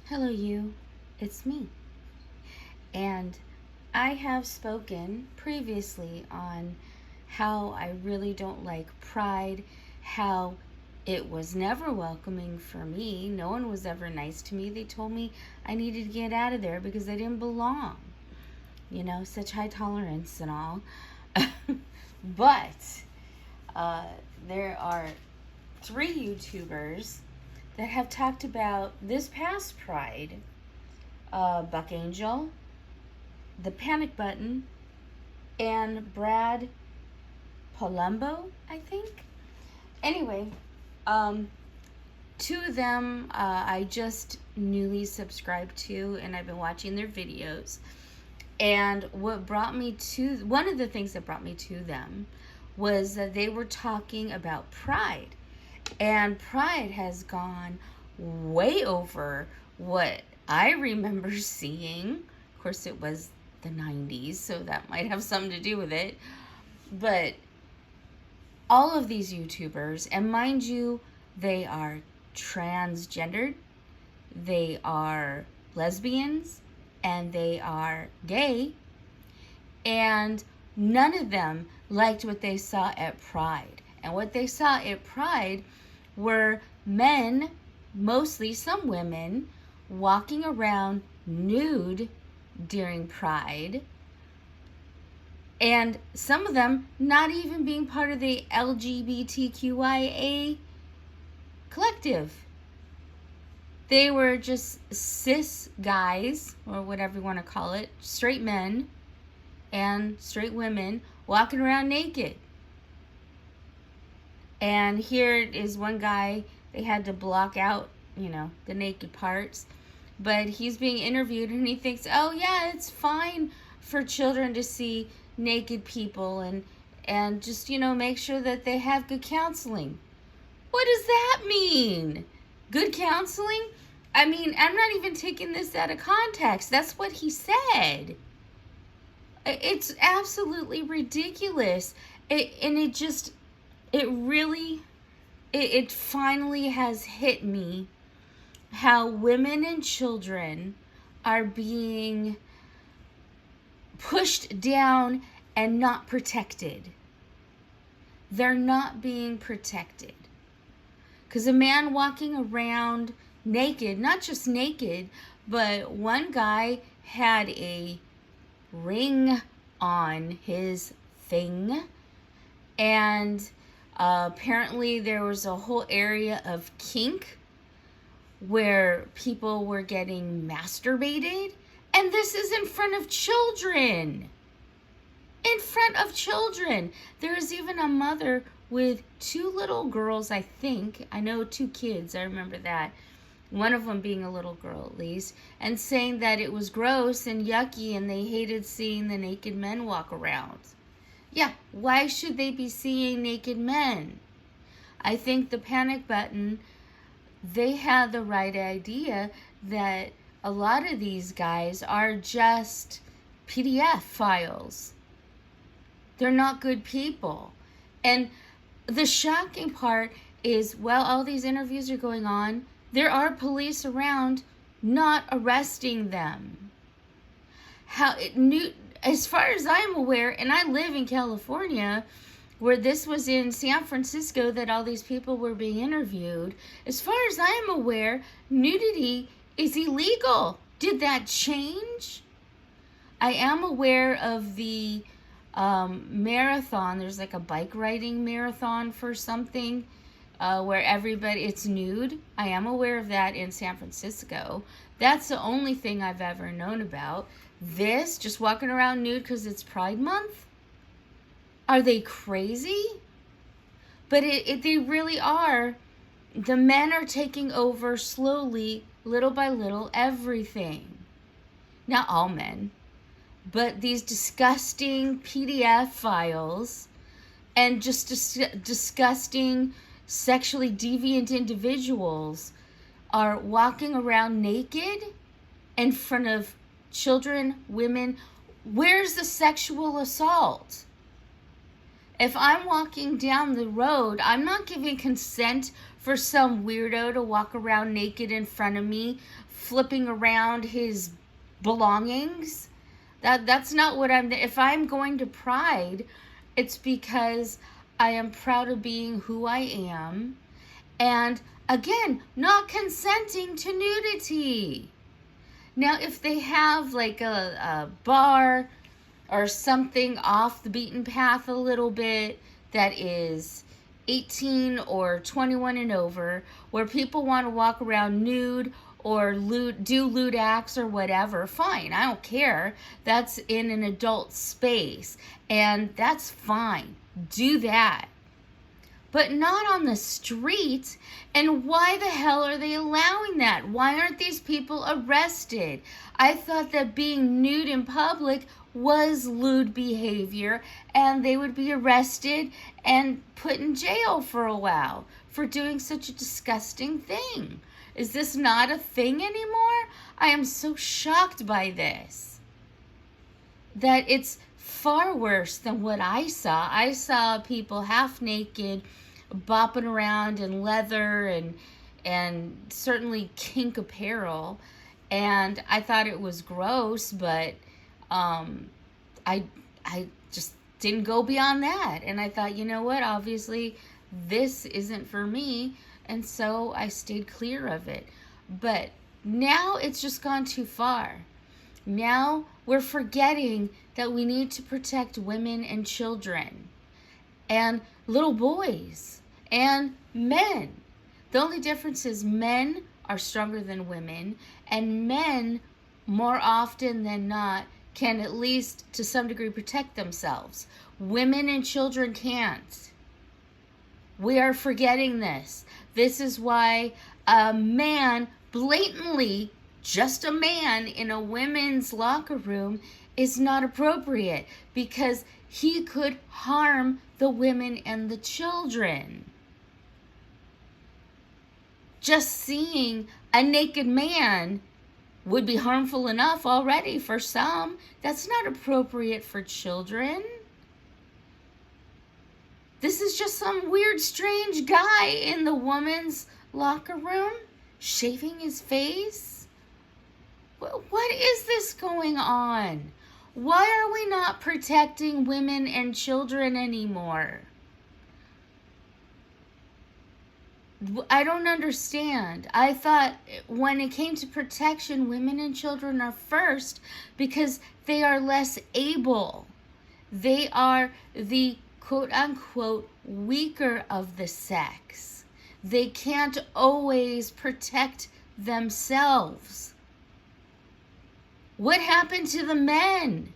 Hello, you. It's me. And I have spoken previously on how I really don't like pride, how it was never welcoming for me. No one was ever nice to me. They told me I needed to get out of there because I didn't belong. Such high tolerance and all. But uh, there are three YouTubers that have talked about this past Pride: Buck Angel, The Panic Button, and Brad Palumbo, I think. Anyway, um, two of them I just newly subscribed to, and I've been watching their videos. And one of the things that brought me to them was that they were talking about pride. And pride has gone way over what I remember seeing. Of course, it was the 90s, so that might have something to do with it. But all of these YouTubers, and mind you, they are transgendered, they are lesbians, and they are gay, and none of them liked what they saw at Pride. And what they saw at Pride were men, mostly some women, walking around nude during Pride, and some of them not even being part of the LGBTQIA collective. They were just cis guys, or whatever you want to call it, straight men and straight women walking around naked. And here is one guy, they had to block out, the naked parts. But he's being interviewed and he thinks, oh yeah, it's fine for children to see naked people and just, make sure that they have good counseling. What does that mean? Good counseling? I mean, I'm not even taking this out of context. That's what he said. It's absolutely ridiculous. It finally has hit me how women and children are being pushed down and not protected. They're not being protected. Because a man walking around naked, not just naked, but one guy had a ring on his thing, and apparently there was a whole area of kink where people were getting masturbated, and this is in front of children. In front of children. There's even a mother with two little girls, I think. I know two kids, I remember that. One of them being a little girl at least, and saying that it was gross and yucky and they hated seeing the naked men walk around. Yeah, why should they be seeing naked men? I think the Panic Button, they had the right idea that a lot of these guys are just PDF files. They're not good people. And the shocking part is, while all these interviews are going on, there are police around not arresting them. As far as I'm aware, and I live in California, where this was in San Francisco that all these people were being interviewed, as far as I am aware, nudity is illegal. Did that change? I am aware of the marathon. There's like a bike riding marathon for something where it's nude. I am aware of that in San Francisco. That's the only thing I've ever known about. This, just walking around nude because it's Pride Month? Are they crazy? But they really are. The men are taking over slowly, little by little, everything. Not all men, but these disgusting PDF files and just disgusting sexually deviant individuals are walking around naked in front of children, women. Where's the sexual assault? If I'm walking down the road, I'm not giving consent for some weirdo to walk around naked in front of me, flipping around his belongings. That's not what if I'm going to Pride, it's because I am proud of being who I am, and again, not consenting to nudity. Now, if they have like a bar or something off the beaten path a little bit that is 18 or 21 and over, where people want to walk around nude or do lewd acts or whatever, fine, I don't care. That's in an adult space, and that's fine. Do that. But not on the street. And why the hell are they allowing that? Why aren't these people arrested? I thought that being nude in public was lewd behavior, and they would be arrested and put in jail for a while for doing such a disgusting thing. Is this not a thing anymore? I am so shocked by this. That it's far worse than what I saw. I saw people half naked, bopping around in leather and certainly kink apparel, and I thought it was gross, but I just didn't go beyond that. And I thought, you know what, obviously this isn't for me, and so I stayed clear of it. But now it's just gone too far. Now we're forgetting that we need to protect women and children and little boys and men. The only difference is men are stronger than women, and men more often than not can at least to some degree protect themselves. Women and children can't. We are forgetting this. This is why a man blatantly, just a man in a women's locker room is not appropriate, because he could harm the women and the children. Just seeing a naked man would be harmful enough already for some. That's not appropriate for children. This is just some weird, strange guy in the woman's locker room shaving his face. What is this going on? Why are we not protecting women and children anymore? I don't understand. I thought when it came to protection, women and children are first because they are less able. They are the quote-unquote weaker of the sex. They can't always protect themselves. What happened to the men?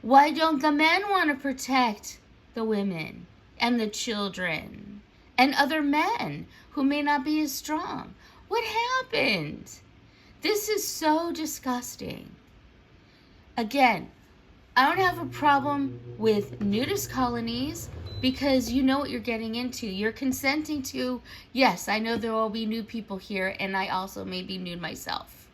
Why don't the men want to protect the women and the children and other men who may not be as strong? What happened? This is so disgusting. Again, I don't have a problem with nudist colonies because you know what you're getting into. You're consenting to, yes, I know there will be nude people here, and I also may be nude myself.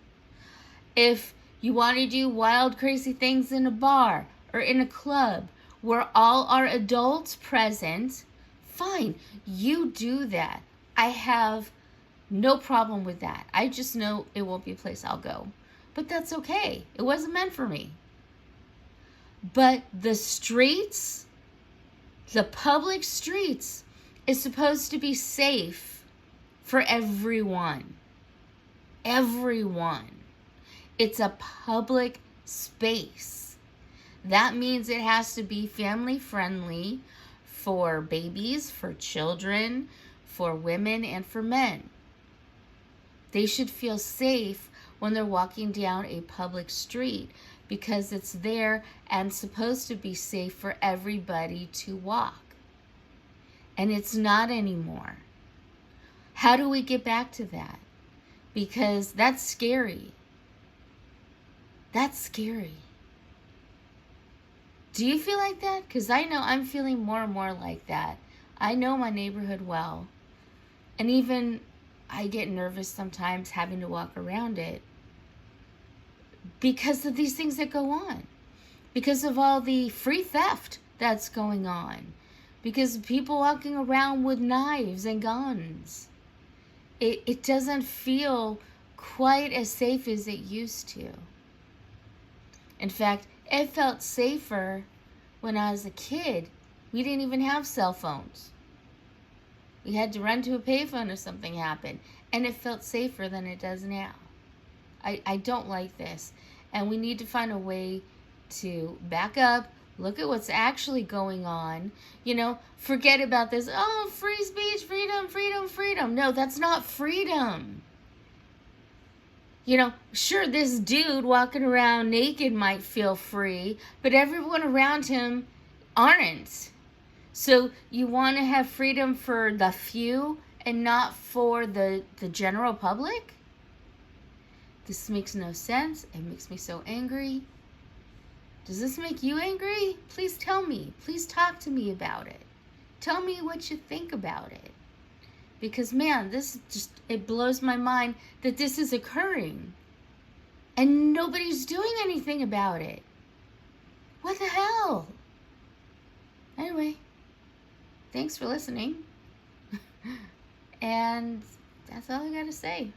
If you want to do wild, crazy things in a bar or in a club where all are adults present, fine, you do that. I have no problem with that. I just know it won't be a place I'll go. But that's okay. It wasn't meant for me. But the streets, the public streets, is supposed to be safe for everyone. Everyone. It's a public space. That means it has to be family friendly for babies, for children, for women, and for men. They should feel safe when they're walking down a public street because it's there and supposed to be safe for everybody to walk. And it's not anymore. How do we get back to that? Because that's scary. That's scary. Do you feel like that? Because I know I'm feeling more and more like that. I know my neighborhood well. And even I get nervous sometimes having to walk around it because of these things that go on. Because of all the free theft that's going on. Because people walking around with knives and guns. It doesn't feel quite as safe as it used to. In fact, it felt safer when I was a kid. We didn't even have cell phones. We had to run to a payphone if something happened. And it felt safer than it does now. I don't like this. And we need to find a way to back up, look at what's actually going on. You know, forget about this, oh, free speech, freedom, freedom, freedom. No, that's not freedom. You know, sure, this dude walking around naked might feel free, but everyone around him aren't. So you want to have freedom for the few and not for the general public? This makes no sense. It makes me so angry. Does this make you angry? Please tell me. Please talk to me about it. Tell me what you think about it. Because, man, this just, it blows my mind that this is occurring. And nobody's doing anything about it. What the hell? Anyway, thanks for listening. And that's all I got to say.